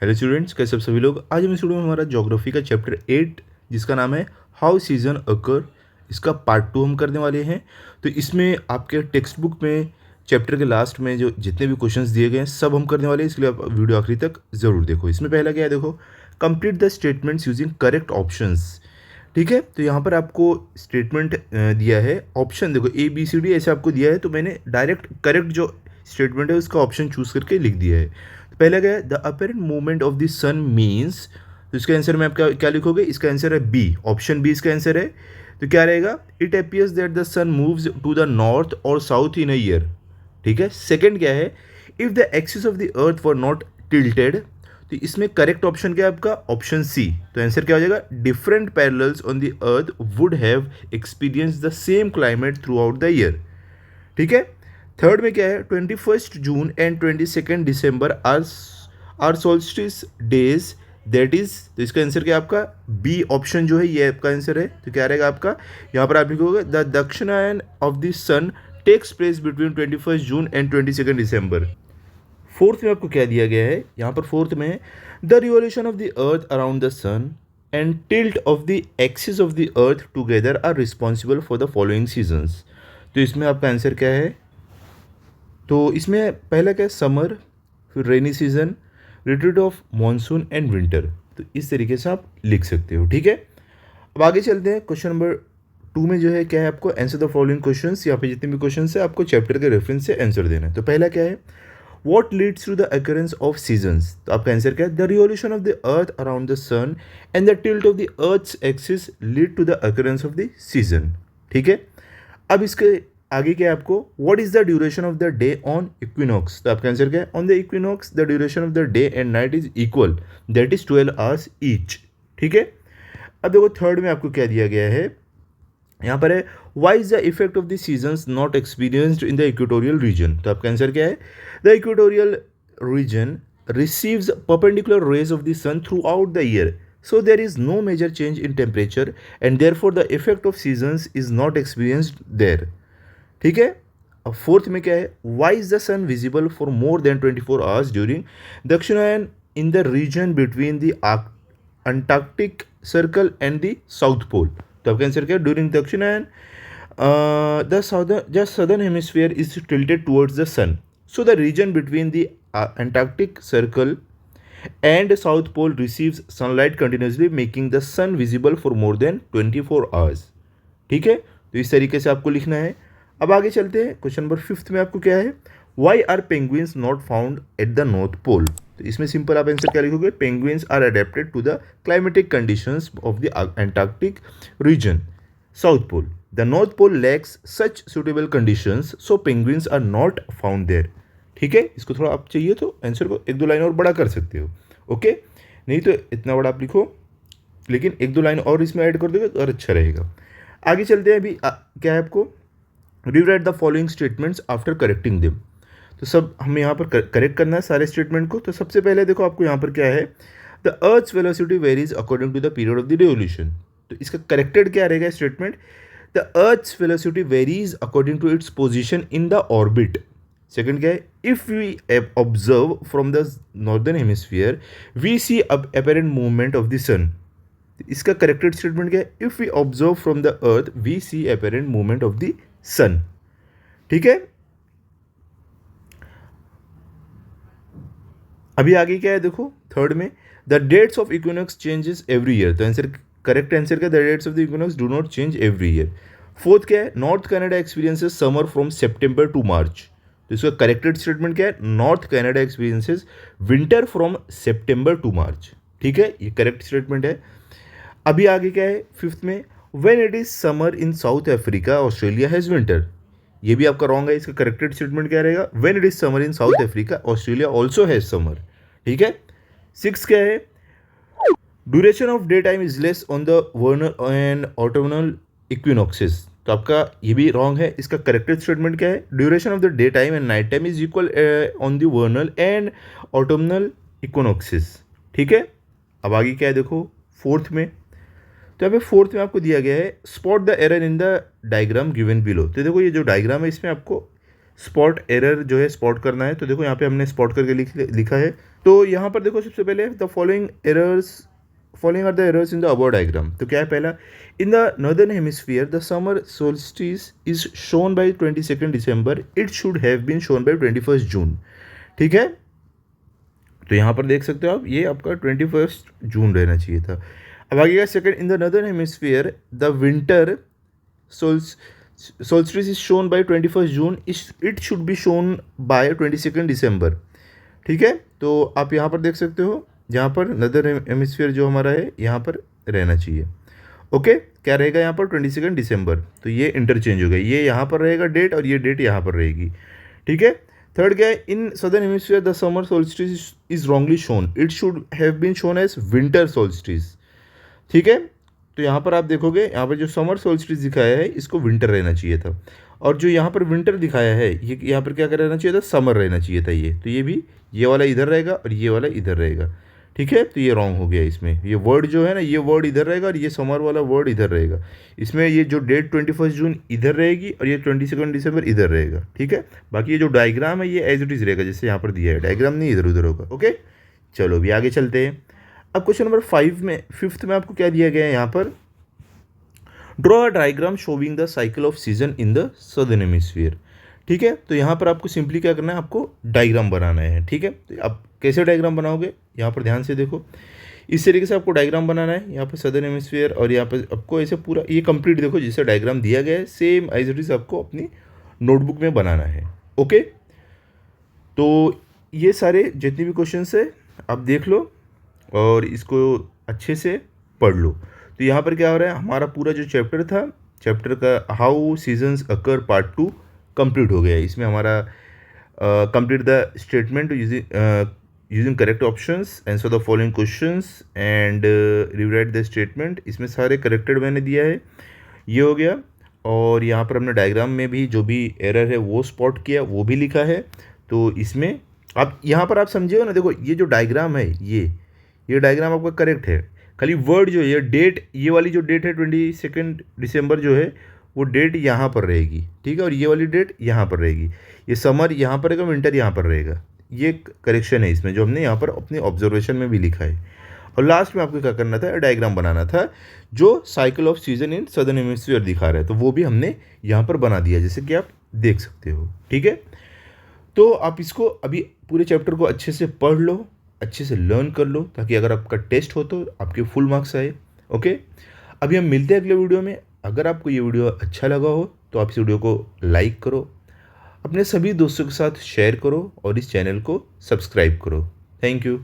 Hello students, कैसे आप सभी लोग। आज हम स्टूडेंट में हमारा ज्योग्राफी का चैप्टर 8 जिसका नाम है हाउ सीजन अकर, इसका पार्ट 2 हम करने वाले हैं। तो इसमें आपके टेक्स्ट बुक में चैप्टर के लास्ट में जो जितने भी क्वेश्चंस दिए गए हैं सब हम करने वाले हैं, इसलिए आप वीडियो आखिरी तक ज़रूर देखो। इसमें पहला क्या है, देखो, complete the statements using correct options. ठीक है, तो यहाँ पर आपको स्टेटमेंट दिया है, ऑप्शन देखो ABCD ऐसे आपको दिया है, तो मैंने डायरेक्ट करेक्ट जो स्टेटमेंट है उसका ऑप्शन चूज़ करके लिख दिया है। तो पहला क्या है, the apparent movement of the sun means, तो इसका आंसर में आप क्या लिखोगे, इसका आंसर है बी, ऑप्शन बी इसका आंसर है। तो क्या रहेगा, it appears that the sun moves to the north और साउथ इन अ ईयर। ठीक है, सेकंड क्या है, if the axis of the earth were not tilted, तो इसमें करेक्ट ऑप्शन क्या है आपका, ऑप्शन सी। तो आंसर क्या हो जाएगा, different parallels on the earth would have experience the same climate throughout the year. ठीक है, थर्ड में क्या है, 21 June and 22 December are solstice days, that is, तो इसका आंसर क्या है आपका, बी ऑप्शन जो है ये आपका आंसर है। तो क्या रहेगा आपका, यहाँ पर आप लिखोगे the Dakshinayan of the sun takes place between 21 June and 22 December. Fourth में आपको क्या दिया गया है, यहाँ पर फोर्थ में the revolution of the earth around the sun and tilt of the axis of the earth together are responsible for the following seasons. तो इसमें आपका आंसर क्या है, तो इसमें पहला क्या है, समर, फिर rainy season, retreat of monsoon and winter. तो इस तरीके से आप लिख सकते हो। ठीक है, अब आगे चलते हैं। क्वेश्चन नंबर 2 में जो है क्या है, आपको आंसर द फॉलोइंग क्वेश्चंस, यहाँ पे जितने भी क्वेश्चन है आपको चैप्टर के रेफरेंस से आंसर देना है। तो पहला क्या है, what leads to the occurrence of seasons, तो आपका आंसर क्या है, the revolution of the earth around the sun and the tilt of the earth's axis lead to the occurrence of the season. ठीक है, अब इसके आगे क्या है आपको, what is the duration of the day on equinox, तो आपका आंसर क्या है, on the equinox the duration of the day and night is equal, that is 12 hours each. ठीक है, अब देखो थर्ड में आपको क्या दिया गया है, यहाँ पर है why is the effect of the seasons not experienced in the equatorial region, तो आपका आंसर क्या है, the equatorial region receives perpendicular rays of the sun throughout the year, so there is no major change in temperature and therefore the effect of seasons is not experienced there. ठीक है, अब fourth में क्या है, why is the sun visible for more than 24 hours during Dakshinayan in the region between the Antarctic circle and the south pole. तो आपका answer क्या है, ड्यूरिंग दक्षिणायन the southern hemisphere is tilted towards the sun, so the region between the Antarctic circle and South Pole receives sunlight continuously, making the sun visible for more than 24 hours. ठीक है, तो इस तरीके से आपको लिखना है। अब आगे चलते हैं, क्वेश्चन नंबर 5 में आपको क्या है, why are penguins not found at the north pole, तो इसमें सिंपल आप आंसर क्या लिखोगे, penguins are adapted to the climatic conditions of the Antarctic region south pole, the north pole lacks such suitable conditions so penguins are not found there. ठीक है, इसको थोड़ा आप चाहिए तो आंसर को एक दो लाइन और बड़ा कर सकते हो। ओके, नहीं तो इतना बड़ा आप लिखो, लेकिन एक दो लाइन और इसमें ऐड कर दोगे तो और अच्छा रहेगा। आगे चलते हैं, अभी क्या है आपको, rewrite the following statements after correcting them. तो सब हमें यहाँ पर करेक्ट करना है सारे स्टेटमेंट को। तो सबसे पहले देखो आपको यहाँ पर क्या है, the earth's velocity varies according to the period of the revolution. तो इसका करेक्टेड क्या रहेगा statement, the earth's velocity varies according to its position in the orbit. Second क्या है, if we observe from the northern hemisphere we see apparent movement of the sun. इसका corrected statement क्या है, if we observe from the earth we see apparent movement of the sun. ठीक है, अभी आगे क्या है देखो, थर्ड में the dates of equinox changes every year. तो आंसर करेक्ट आंसर क्या, the dates of the equinox do not change every year. Fourth क्या है, north Canada experiences summer from September to March. तो इसका करेक्टेड स्टेटमेंट क्या है, north Canada experiences winter from September to March. ठीक है, ये करेक्ट स्टेटमेंट है। अभी आगे क्या है, फिफ्थ में when it is summer in south Africa Australia has winter. ये भी आपका रॉन्ग है, इसका करेक्टेड स्टेटमेंट क्या रहेगा, when it is summer in south Africa Australia also has summer. ठीक है, सिक्स क्या है, duration of day time is less on the वर्नल and ऑटोमनल equinoxes. तो आपका ये भी रॉन्ग है, इसका करेक्टेड स्टेटमेंट क्या है, duration of the day time and night time is equal on the वर्नल and ऑटोमनल equinoxes. ठीक है, अब आगे क्या है देखो, फोर्थ में, तो यहाँ पे फोर्थ में आपको दिया गया है spot the error in the diagram given below. तो देखो ये जो डायग्राम है इसमें आपको स्पॉट एरर जो है स्पॉट करना है। तो देखो यहाँ पे हमने स्पॉट करके लिखा है। तो यहाँ पर देखो सबसे पहले the following are the errors in the above diagram. तो क्या है पहला, in the northern hemisphere the summer solstice is shown by 22 December, it should have been shown by 21 June. ठीक है, तो यहाँ पर देख सकते हो आप, ये आपका 21 जून रहना चाहिए था। अब आगे का second, in the northern hemisphere the winter solstice is shown by 21st June, it should be shown by 22nd दिसंबर। ठीक है, तो आप यहाँ पर देख सकते हो, यहाँ पर नदर हेमिस्फीयर जो हमारा है यहाँ पर रहना चाहिए। ओके, क्या रहेगा यहाँ पर 22 दिसंबर, तो ये इंटरचेंज हो गया, ये यहाँ पर रहेगा डेट और ये डेट यहाँ पर रहेगी। ठीक है, थर्ड क्या है, in southern hemisphere the summer solstice is wrongly shown, it should have been shown as winter solstice. ठीक है, तो यहाँ पर आप देखोगे, यहाँ पर जो समर सोल्स्टिस दिखाया है इसको विंटर रहना चाहिए था, और जो यहाँ पर विंटर दिखाया है ये यहाँ पर क्या रहना चाहिए था, समर रहना चाहिए था ये। तो ये भी, ये वाला इधर रहेगा और ये वाला इधर रहेगा। ठीक है, तो ये रॉन्ग हो गया इसमें, ये वर्ड जो है ना, ये वर्ड इधर रहेगा और ये समर वाला वर्ड इधर रहेगा। इसमें ये जो डेट 21 जून इधर रहेगी और ये 22 दिसंबर इधर रहेगा। ठीक है, बाकी ये जो डायग्राम है ये एज इट इज़ रहेगा जैसे यहाँ पर दिया है, डायग्राम नहीं इधर उधर होगा। ओके, चलो अभी आगे चलते हैं। अब क्वेश्चन नंबर 5 में आपको क्या दिया गया है, यहाँ पर draw a diagram showing the cycle off season in the southern hemisphere. ठीक है, तो यहाँ पर आपको सिंपली क्या करना है, आपको डायग्राम बनाना है। ठीक है, तो आप कैसे डायग्राम बनाओगे, यहाँ पर ध्यान से देखो, इस तरीके से आपको डायग्राम बनाना है। यहाँ पर सदर्न हेमिस्फीयर और यहाँ पर आपको ऐसे पूरा ये कंप्लीट देखो जैसे डायग्राम दिया गया है, सेम एज इट इज आपको अपनी नोटबुक में बनाना है। ओके, तो ये सारे जितने भी क्वेश्चंस है आप देख लो और इसको अच्छे से पढ़ लो। तो यहाँ पर क्या हो रहा है, हमारा पूरा जो चैप्टर था, चैप्टर का how seasons occur part 2 complete हो गया है। इसमें हमारा complete the statement using correct options, answer the following questions and rewrite the statement, इसमें सारे करेक्टेड मैंने दिया है, ये हो गया। और यहाँ पर हमने डायग्राम में भी जो भी एरर है वो स्पॉट किया, वो भी लिखा है। तो इसमें आप यहाँ पर आप समझिएगा ना, देखो ये जो डायग्राम है ये डायग्राम आपका करेक्ट है, खाली वर्ड जो है डेट, ये वाली जो डेट है 22 दिसंबर जो है वो डेट यहाँ पर रहेगी। ठीक है, और ये वाली डेट यहाँ पर रहेगी, ये समर यहाँ पर रहेगा, विंटर यहाँ पर रहेगा। ये करेक्शन है इसमें जो हमने यहाँ पर अपने ऑब्जर्वेशन में भी लिखा है। और लास्ट में आपको क्या करना था, डायग्राम बनाना था जो cycle off season in southern hemisphere दिखा रहा है, तो वो भी हमने यहाँ पर बना दिया जैसे कि आप देख सकते हो। ठीक है, तो आप इसको अभी पूरे चैप्टर को अच्छे से पढ़ लो, अच्छे से लर्न कर लो, ताकि अगर आपका टेस्ट हो तो आपके फुल मार्क्स आए। ओके, अभी हम मिलते हैं अगले वीडियो में। अगर आपको ये वीडियो अच्छा लगा हो तो आप इस वीडियो को लाइक करो, अपने सभी दोस्तों के साथ शेयर करो और इस चैनल को सब्सक्राइब करो। Thank you.